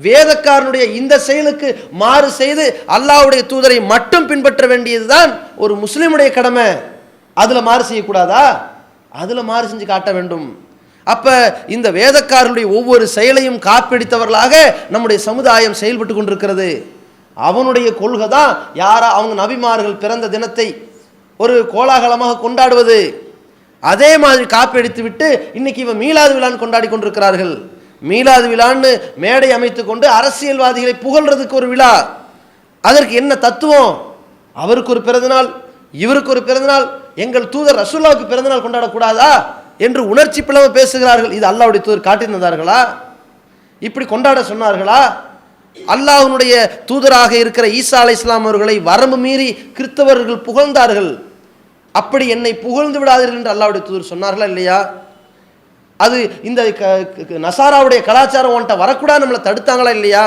வேதக்காரனுடைய இந்த செயலுக்கு மாறு செய்து அல்லாஹ்வுடைய தூதரை மட்டும் பின்பற்ற வேண்டியதுதான் ஒரு முஸ்லிமுடைய கடமை. அதுல மாறு செய்யக்கூடாதா? அதுல மாறு செஞ்சு காட்ட வேண்டும். அப்ப இந்த வேதக்காரனுடைய ஒவ்வொரு செயலையும் காப்பிடித்தவர்களாக நம்முடைய சமுதாயம் செயல்பட்டு கொண்டிருக்கிறது. அவனுடைய கொள்கை தான் அவங்க நபிமார்கள் பிறந்த தினத்தை ஒரு கோலாகலமாக கொண்டாடுவது. அதே மாதிரி காப்பெடுத்து விட்டு இன்னைக்கு இவன் மீலாது விழான்னு கொண்டாடி கொண்டிருக்கிறார்கள். மீலாது விழான்னு மேடை அமைத்து கொண்டு அரசியல்வாதிகளை புகழ்றதுக்கு ஒரு விழா. அதற்கு என்ன தத்துவம்? அவருக்கு ஒரு பிறந்தநாள், இவருக்கு ஒரு பிறந்தநாள், எங்கள் தூதர் ரசூலுல்லாஹ்வுக்கு பிறந்தநாள் கொண்டாடக்கூடாதா என்று உணர்ச்சி பிளவு பேசுகிறார்கள். இது அல்லாஹ்வுடைய தூதர் காட்டியிருந்தார்களா? இப்படி கொண்டாட சொன்னார்களா? அல்லாஹ்வுடைய தூதராக இருக்கிற ஈசா அலைஹிஸ்ஸலாம் அவர்களை வரம்பு மீறி கிறிஸ்தவர்கள் புகழ்ந்தார்கள். அப்படி என்னை புகழ்ந்து விடாதீர்கள் என்று அல்லாஹ்வுடைய தூதர் சொன்னார்களா இல்லையா? அது இந்த நசாராவுடைய கலாச்சாரம் ஒன்ட்ட வரக்கூடாது நம்மளை தடுத்தாங்களா இல்லையா?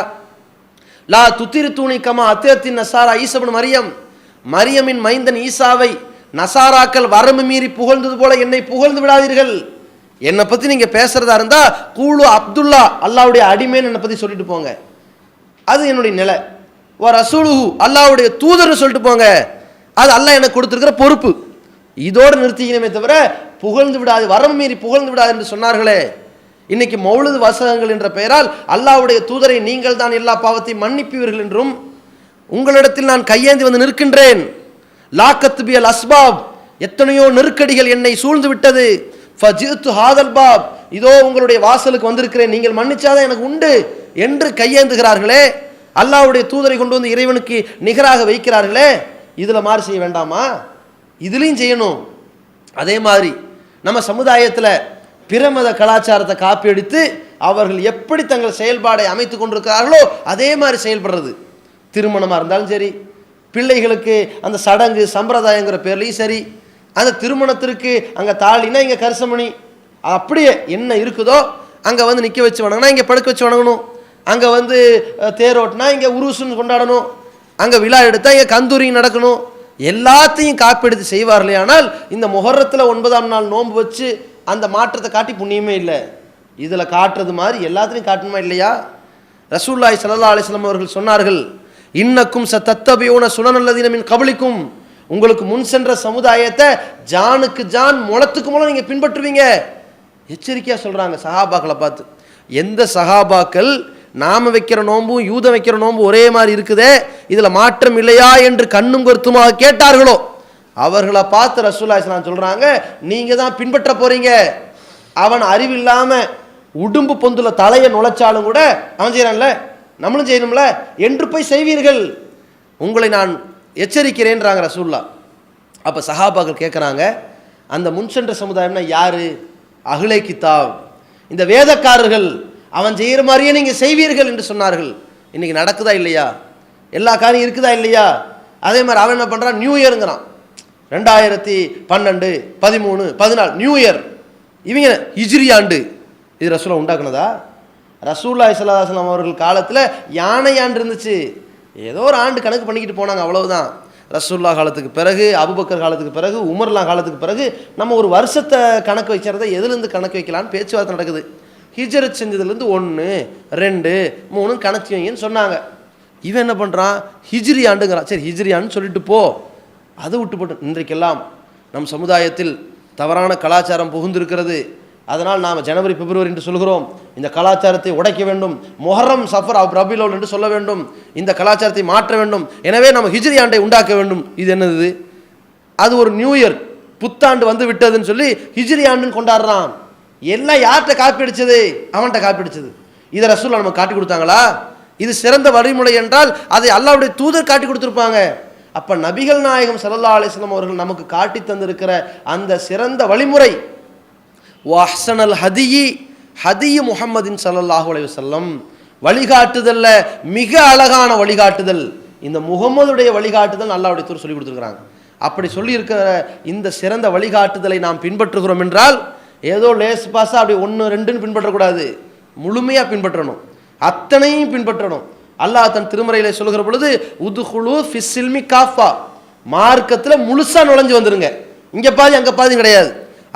லா துத்திரு தூணிக்கமா அத்தியத்தின் நசாரா ஈசபன் மரியம், மரியமின் மைந்தன் ஈசாவை நசாராக்கள் வரம்பு மீறி புகழ்ந்தது போல என்னை புகழ்ந்து விடாதீர்கள். என்னை பற்றி நீங்கள் பேசுறதா இருந்தா கூலு அப்துல்லா, அல்லாஹ்வுடைய அடிமைன்னு என்னை பற்றி சொல்லிட்டு போங்க, அது என்னுடைய நிலை. ஓ ரசூலுஹு, அல்லாஹ்வுடைய தூதர்னு சொல்லிட்டு போங்க, அது அல்லாஹ் எனக்கு கொடுத்துருக்கிற பொறுப்பு. இதோடு நிறுத்திக்கணுமே தவிர புகழ்ந்து விடாது, வரம்பு மீறி புகழ்ந்து விடாது என்று சொன்னார்களே. இன்னைக்கு மௌலிது வாசகங்கள் என்ற பெயரால் அல்லாஹ்வுடைய தூதரை நீங்கள் தான் எல்லா பாவத்தையும் மன்னிப்பீர்கள் என்றும், உங்களிடத்தில் நான் கையேந்தி வந்து நிற்கின்றேன், லாக்கத் பியல் அஸ்பாப், எத்தனையோ நெருக்கடிகள் என்னை சூழ்ந்து விட்டது, ஃபஜித்து ஹாதல் பாப், இதோ உங்களுடைய வாசலுக்கு வந்திருக்கிறேன், நீங்கள் மன்னிச்சாதான் எனக்கு உண்டு என்று கையேந்துகிறார்களே. அல்லாஹ்வுடைய தூதரை கொண்டு வந்து இறைவனுக்கு நிகராக வைக்கிறார்களே. இதுல மாறு செய்ய வேண்டாமா? இதுலையும் செய்யணும். அதே மாதிரி நம்ம சமுதாயத்தில் பிற மத கலாச்சாரத்தை காப்பி எடுத்து அவர்கள் எப்படி தங்கள் செயல்பாடை அமைத்து கொண்டிருக்கிறார்களோ அதே மாதிரி செயல்படுறது. திருமணமாக இருந்தாலும் சரி, பிள்ளைகளுக்கு அந்த சடங்கு சம்பிரதாயங்கிற பேர்லையும் சரி, அந்த திருமணத்திற்கு அங்கே தாலினா இங்கே கரிசமணி, அப்படியே என்ன இருக்குதோ அங்கே வந்து நிற்க வச்சு வணங்கினா இங்கே படுக்க வச்சு வணங்கணும், அங்கே வந்து தேரோட்டினா இங்கே உருசுன்னு கொண்டாடணும், அங்கே விழா எடுத்தால் இங்கே கந்தூரி நடக்கணும், எல்லாத்தையும் காப்பெடுத்து செய்வார்களே. ஆனால் இந்த முஹர்ரத்தில் 9ஆம் நாள் நோன்பு வச்சு அந்த மாற்றத்தை காட்டி புண்ணியமே இல்லை. இதில் காட்டுறது மாதிரி எல்லாத்தையும் காட்டணுமா இல்லையா? ரசூலுல்லாஹி ஸல்லல்லாஹு அலைஹி வஸல்லம் அவர்கள் சொன்னார்கள், இன்னக்கும் சத்தத்தபியூன சுனனல்லதீன மின் கப்லிக்கும், உங்களுக்கு முன் சென்ற சமுதாயத்தை ஜானுக்கு ஜான் முளத்துக்கு மூலம் நீங்கள் பின்பற்றுவீங்க. எச்சரிக்கையாக சொல்கிறாங்க சஹாபாக்களை பார்த்து. எந்த சஹாபாக்கள் நாம வைக்கிற நோம்பும் யூதம் வைக்கிற நோம்பும் ஒரே மாதிரி இருக்குதே, இதில் மாற்றம் இல்லையா என்று கண்ணும் கருத்துமாக கேட்டார்களோ அவர்களை பார்த்து ரசூலுல்லாஹி ஸல்லல்லாஹு அலைஹி வஸல்லம் சொல்கிறாங்க, நீங்கள் தான் பின்பற்ற போகிறீங்க. அவன் அறிவில்லாமல் உடும்பு பொந்துல தலையை நுழைச்சாலும் கூட அவன் செய்கிறான்ல, நம்மளும் செய்யணும்ல என்று போய் செய்வீர்கள், உங்களை நான் எச்சரிக்கிறேன்றாங்க ரசூலுல்லாஹ். அப்போ சஹாபாக்கள் கேட்குறாங்க, அந்த முன் சென்ற சமுதாயம்னா யாரு? அஹ்லே கிதாப், இந்த வேதக்காரர்கள், அவன் செய்கிற மாதிரியே நீங்கள் செய்வீர்கள் என்று சொன்னார்கள். இன்னைக்கு நடக்குதா இல்லையா? எல்லா காரியம் இருக்குதா இல்லையா? அதே மாதிரி அவன் என்ன பண்ணுறான்? நியூ இயருங்கிறான். 2012, 13, 14 நியூ இயர், இவங்க ஹிஜ்ரி ஆண்டு. இது ரசூலுல்லாஹ் உண்டாக்குனதா? ரசூலுல்லாஹி ஸல்லல்லாஹு அலைஹி வஸல்லம் அவர்கள் காலத்தில் யானை ஆண்டு இருந்துச்சு, ஏதோ ஒரு ஆண்டு கணக்கு பண்ணிக்கிட்டு போனாங்க, அவ்வளவுதான். ரசூலுல்லாஹ் காலத்துக்கு பிறகு, அபூபக்கர் காலத்துக்கு பிறகு, உமர்லாம் காலத்துக்கு பிறகு நம்ம ஒரு வருஷத்தை கணக்கு வைக்கிறத எதுலேருந்து கணக்கு வைக்கலான்னு பேச்சுவார்த்தை நடக்குது. ஹிஜ்ரத் செஞ்சதுலேருந்து 1, 2, 3 கணக்கு வைங்கன்னு சொன்னாங்க. இவன் என்ன பண்ணுறான்? ஹிஜ்ரி ஆண்டுங்கிறான். சரி ஹிஜ்ரி ஆண்டுன்னு சொல்லிட்டு போ, அதை விட்டு போட்டு. இன்றைக்கெல்லாம் நம் சமுதாயத்தில் தவறான கலாச்சாரம் புகுந்திருக்கிறது. அதனால் நாம் ஜனவரி பிப்ரவரி என்று சொல்கிறோம். இந்த கலாச்சாரத்தை உடைக்க வேண்டும். முஹர்ரம் சஃபர் ரபீஉல் அவ்வல் என்று சொல்ல வேண்டும். இந்த கலாச்சாரத்தை மாற்ற வேண்டும். எனவே நம்ம ஹிஜ்ரி ஆண்டை உண்டாக்க வேண்டும். இது என்னது? அது ஒரு நியூ இயர், புத்தாண்டு வந்து விட்டதுன்னு சொல்லி ஹிஜ்ரி ஆண்டுன்னு கொண்டாடுறான். எல்லாம் யார்கிட்ட காப்பி அடிச்சது? அவன்கிட்ட காப்பி அடிச்சது. இதை ரசூலுல்லாஹ் நமக்கு காட்டி கொடுத்தாங்களா? இது சிறந்த வழிமுறை என்றால் அதை அல்லாஹ்வுடைய தூதர் காட்டி கொடுத்துருப்பாங்க. அப்போ நபிகள் நாயகம் ஸல்லல்லாஹு அலைஹி வஸல்லம் அவர்கள் நமக்கு காட்டி தந்திருக்கிற அந்த சிறந்த வழிமுறை வஹ்ஸனல் ஹதியி முஹம்மதின் ஸல்லல்லாஹு அலைஹி வஸல்லம், வழிகாட்டுதல்ல மிக அழகான வழிகாட்டுதல் இந்த முகம்மதுடைய வழிகாட்டுதல் அல்லாஹ்வுடைய தூதர் சொல்லி கொடுத்துருக்காங்க. அப்படி சொல்லி இருக்கிற இந்த சிறந்த வழிகாட்டுதலை நாம் பின்பற்றுகிறோம் என்றால் ஏதோ லேஸ் பாஸா அப்படி 1 2ன்னு பின்பற்றக்கூடாது, முழுமையாக பின்பற்றணும், அத்தனையும் பின்பற்றணும். அல்லாஹ் தன் திருமறையிலே சொல்கிற பொழுது உதுகுலு ஃபிஸ்ஸில்மி காஃபா, மார்க்கத்தில் முழுசா நுழைஞ்சு வந்துருங்க. இங்கே பாதி அங்கே பாதி கிடையாது.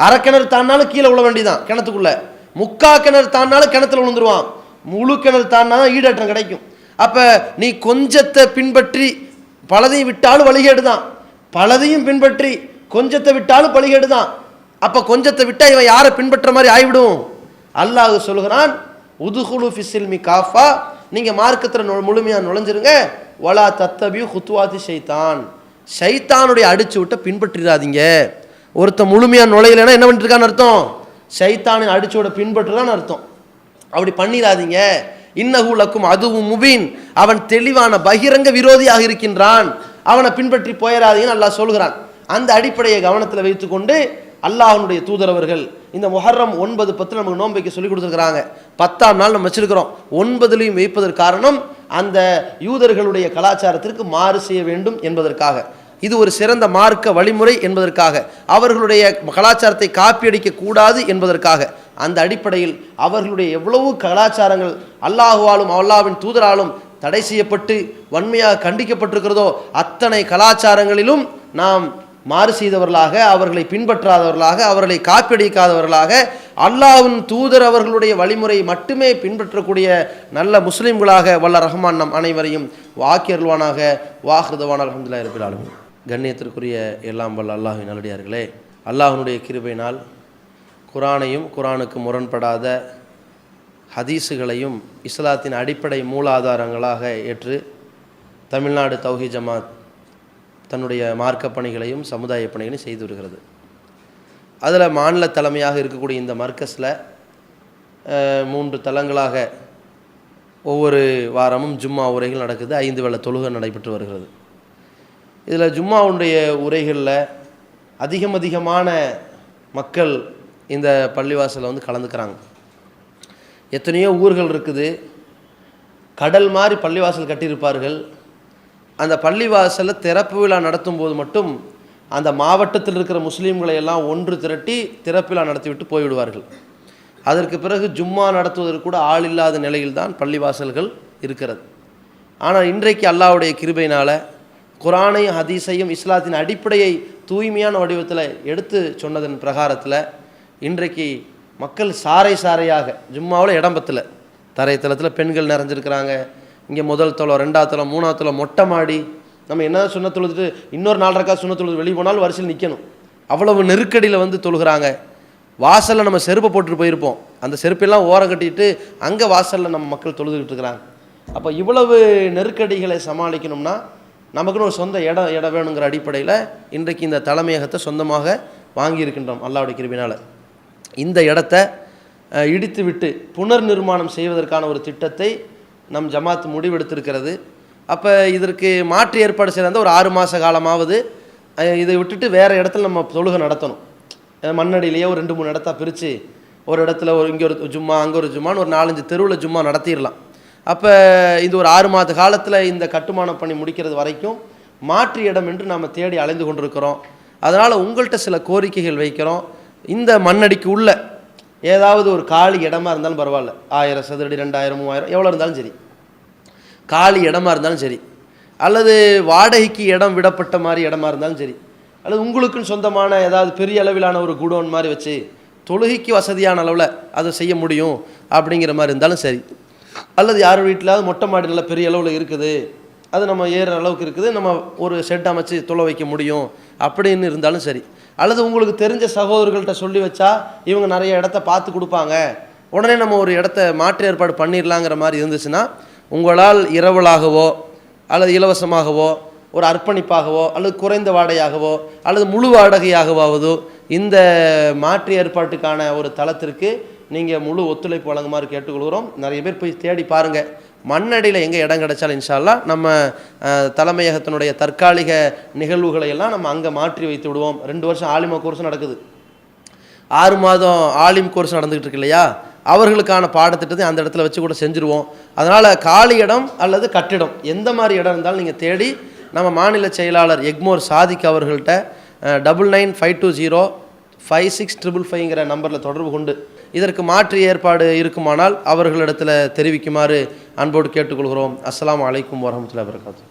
அரை கிணறு தாண்டினாலும் கீழே விழ வேண்டிதான் கிணத்துக்குள்ள, முக்கா கிணறு தாண்டினாலும் கிணத்துல விழுந்துருவான், முழு கிணறு தாண்டினாலும் ஈடேற்றம் கிடைக்கும். அப்போ நீ கொஞ்சத்தை பின்பற்றி பலதையும் விட்டாலும் வழிகேடு தான், பலதையும் பின்பற்றி கொஞ்சத்தை விட்டாலும் வழிகேடு தான். அப்போ கொஞ்சத்தை விட்டால் இவன் யாரை பின்பற்ற மாதிரி ஆகிவிடும். அல்லாஹ் சொல்கிறான் உதுகுலு ஃபிஸ்ஸில்மி காஃபா, நீங்கள் மார்க்கத்தில் முழுமையாக நுழைஞ்சிருங்க. வலா தத்தபியு ஹுத்துவாதி ஷைத்தான், ஷைத்தானுடைய அடிச்சு விட்ட பின்பற்றிடாதீங்க. ஒருத்த முழுமையாக நுழையலைன்னா என்ன பண்ணிருக்கான்னு அர்த்தம்? ஷைத்தானின் அடிச்சோட பின்பற்றுதான்னு அர்த்தம். அப்படி பண்ணிடாதீங்க. இன்னஹு லக்கும் அதுவும் முபீன், அவன் தெளிவான பகிரங்க விரோதியாக இருக்கின்றான், அவனை பின்பற்றி போயிடாதீங்கன்னு அல்லாஹ் சொல்கிறான். அந்த அடிப்படையை கவனத்தில் வைத்துக்கொண்டு அல்லாஹ்வுடைய தூதரவர்கள் இந்த முஹர்ரம் 9, 10 நமக்கு நோன்பு வைக்க சொல்லி கொடுத்துருக்குறாங்க. 10ஆம் நாள் நம்ம வச்சிருக்கிறோம். 9லையும் வைப்பதற்கு காரணம் அந்த யூதர்களுடைய கலாச்சாரத்திற்கு மாறு செய்ய வேண்டும் என்பதற்காக. இது ஒரு சிறந்த மார்க்க வழிமுறை என்பதற்காக, அவர்களுடைய கலாச்சாரத்தை காப்பியடிக்க கூடாது என்பதற்காக. அந்த அடிப்படையில் அவர்களுடைய எவ்வளவு கலாச்சாரங்கள் அல்லாஹுவாலும் அல்லாஹ்வின் தூதராலும் தடை செய்யப்பட்டு வன்மையாக கண்டிக்கப்பட்டிருக்கிறதோ அத்தனை கலாச்சாரங்களிலும் நாம் மாறு செய்தவர்களாக, அவர்களை பின்பற்றாதவர்களாக, அவர்களை காப்பியடிக்காதவர்களாக, அல்லாஹ்வின் தூதர் அவர்களுடைய வழிமுறை மட்டுமே பின்பற்றக்கூடிய நல்ல முஸ்லிம்களாக வல்ல ரஹ்மான் நம் அனைவரையும் வாக்கியருள்வானாக. வாஹ்ருதவான அல்ஹம்துலில்லாஹி ரப்பில் ஆலமீன். கண்ணியத்திற்குரிய எல்லாம் வல்ல அல்லாஹ்வின் நல்லடியார்களே, அல்லாஹ்வுடைய கிருபையினால் குர்ஆனையும் குர்ஆனுக்கு முரண்படாத ஹதீஸுகளையும் இஸ்லாத்தின் அடிப்படை மூலாதாரங்களாக ஏற்று தமிழ்நாடு தௌஹீத் ஜமாத் தன்னுடைய மார்க்க பணிகளையும் சமுதாய பணிகளையும் செய்து வருகிறது. அதில் மாநில தலைமையாக இருக்கக்கூடிய இந்த மர்கஸில் 3 தலங்களாக ஒவ்வொரு வாரமும் ஜும்மா உரைகள் நடக்குது. 5 வேளை தொழுகை நடைபெற்று வருகிறது. இதில் ஜும்மாவுடைய உரைகளில் அதிகமான மக்கள் இந்த பள்ளிவாசலில் வந்து கலந்துக்கிறாங்க. எத்தனையோ ஊர்கள் இருக்குது, கடல் மாதிரி பள்ளிவாசல் கட்டியிருப்பார்கள். அந்த பள்ளிவாசலில் திறப்பு விழா நடத்தும் போது மட்டும் அந்த மாவட்டத்தில் இருக்கிற முஸ்லீம்களை எல்லாம் ஒன்று திரட்டி திறப்பு விழா நடத்திவிட்டு போய்விடுவார்கள். அதற்கு பிறகு ஜும்மா நடத்துவதற்கு கூட ஆள் இல்லாத நிலையில்தான் பள்ளிவாசல்கள் இருக்கிறது. ஆனால் இன்றைக்கு அல்லாஹ்வுடைய கிருபையினால் குர்ஆனையும் ஹதீஸையும் இஸ்லாத்தின் அடிப்படையை தூய்மையான வடிவத்தில் எடுத்து சொன்னதன் பிரகாரத்தில் இன்றைக்கு மக்கள் சாரையாக ஜும்மாவில் இடம் பத்தல, தரைத்தளத்தில் பெண்கள் நிறைஞ்சிருக்கிறாங்க. இங்கே முதல் தளம், 2ஆவது தளம், 3ஆவது தளம், மொட்டை மாடி. நம்ம என்ன சுண்ணத் தொழுதுட்டு இன்னொரு 4 ரக்காத் சுண்ணத் தொழுது வெளியே போனாலும் வரிசையில் நிற்கணும். அவ்வளவு நெருக்கடியில் வந்து தொழுகிறாங்க. வாசலில் நம்ம செருப்பை போட்டுட்டு போயிருப்போம், அந்த செருப்பெல்லாம் ஓரம் கட்டிட்டு அங்கே வாசலில் நம்ம மக்கள் தொழுதுகிட்டு இருக்கிறாங்க. அப்போ இவ்வளவு நெருக்கடிகளை சமாளிக்கணும்னா நமக்குன்னு ஒரு சொந்த இடம் வேணுங்கிற அடிப்படையில் இன்றைக்கு இந்த தலைமையகத்தை சொந்தமாக வாங்கியிருக்கின்றோம் அல்லாஹ்வுடைய கிருபையினால். இந்த இடத்த இடித்து விட்டு புனர் நிர்மாணம் செய்வதற்கான ஒரு திட்டத்தை நம் ஜமாத் முடிவெடுத்திருக்கிறது. அப்போ இதற்கு மாற்று ஏற்பாடு செய்த ஒரு 6 மாத காலமாவது இதை விட்டுட்டு வேறு இடத்துல நம்ம தொழுகை நடத்தணும். மண்ணடியிலேயே ஒரு 2-3 இடத்த பிரித்து ஒரு இடத்துல இங்கே ஒரு ஜும்மா, அங்கே ஒரு ஜும்மான்னு ஒரு 4-5 தெருவில் ஜும்மா நடத்திடலாம். அப்போ இது ஒரு 6 மாத காலத்தில் இந்த கட்டுமான பணி முடிக்கிறது வரைக்கும் மாற்று இடம் என்று நாம் தேடி அலைந்து கொண்டிருக்கிறோம். அதனால் உங்கள்கிட்ட சில கோரிக்கைகள் வைக்கிறோம். இந்த மண்ணடிக்கு உள்ள ஏதாவது ஒரு காலி இடமா இருந்தாலும் பரவாயில்ல, 1000 சதுரடி, 2000, 3000 எவ்வளோ இருந்தாலும் சரி, காலி இடமா இருந்தாலும் சரி, அல்லது வாடகைக்கு இடம் விடப்பட்ட மாதிரி இடமா இருந்தாலும் சரி, அல்லது உங்களுக்குன்னு சொந்தமான ஏதாவது பெரிய அளவிலான ஒரு குடோன் மாதிரி வச்சு தொழுகைக்கு வசதியான அளவில் அதை செய்ய முடியும் அப்படிங்கிற மாதிரி இருந்தாலும் சரி, அல்லது யார் வீட்டிலாவது மொட்டை மாடி நல்ல பெரிய அளவில் இருக்குது, அது நம்ம ஏறுற அளவுக்கு இருக்குது, நம்ம ஒரு ஷெட் அமைச்சு தொலை வைக்க முடியும் அப்படின்னு இருந்தாலும் சரி, அல்லது உங்களுக்கு தெரிஞ்ச சகோதரர்கள்ட்ட சொல்லி வச்சா இவங்க நிறைய இடத்த பார்த்து கொடுப்பாங்க, உடனே நம்ம ஒரு இடத்த மாற்று ஏற்பாடு பண்ணிடலாங்கிற மாதிரி இருந்துச்சுன்னா, உங்களால் இரவலாகவோ அல்லது இலவசமாகவோ ஒரு அர்ப்பணிப்பாகவோ அல்லது குறைந்த வாடகையாகவோ அல்லது முழு வாடகையாகவாவதோ இந்த மாற்று ஏற்பாட்டுக்கான ஒரு தளத்திற்கு நீங்கள் முழு ஒத்துழைப்பு வழங்குமாறு கேட்டுக்கொள்கிறோம். நிறைய பேர் போய் தேடி பாருங்கள், மண்ணடியில் எங்கே இடம் கிடைச்சாலும் இன்ஷா அல்லாஹ் நம்ம தலைமையகத்தினுடைய தற்காலிக நிகழ்வுகளை எல்லாம் நம்ம அங்கே மாற்றி வைத்து விடுவோம். 2 வருஷம் ஆலிமா கோர்ஸ் நடக்குது, 6 மாதம் ஆலிம் கோர்ஸ் நடந்துகிட்டு இருக்கு இல்லையா, அவர்களுக்கான பாடத்திட்டத்தை அந்த இடத்துல வச்சு கூட செஞ்சுருவோம். அதனால் காலி இடம் அல்லது கட்டிடம் எந்த மாதிரி இடம் இருந்தாலும் நீங்கள் தேடி நம்ம மாநில செயலாளர் எக்மோர் சாதிக் அவர்கள்ட்ட 9952056555ங்கிற நம்பரில் தொடர்பு கொண்டு இதற்கு மாற்று ஏற்பாடு இருக்குமானால் அவர்களிடத்தில் தெரிவிக்குமாறு அன்போடு கேட்டுக்கொள்கிறோம். அஸ்ஸலாமு அலைக்கும் வரஹ்மத்துல்லாஹி வபரகாத்துஹு.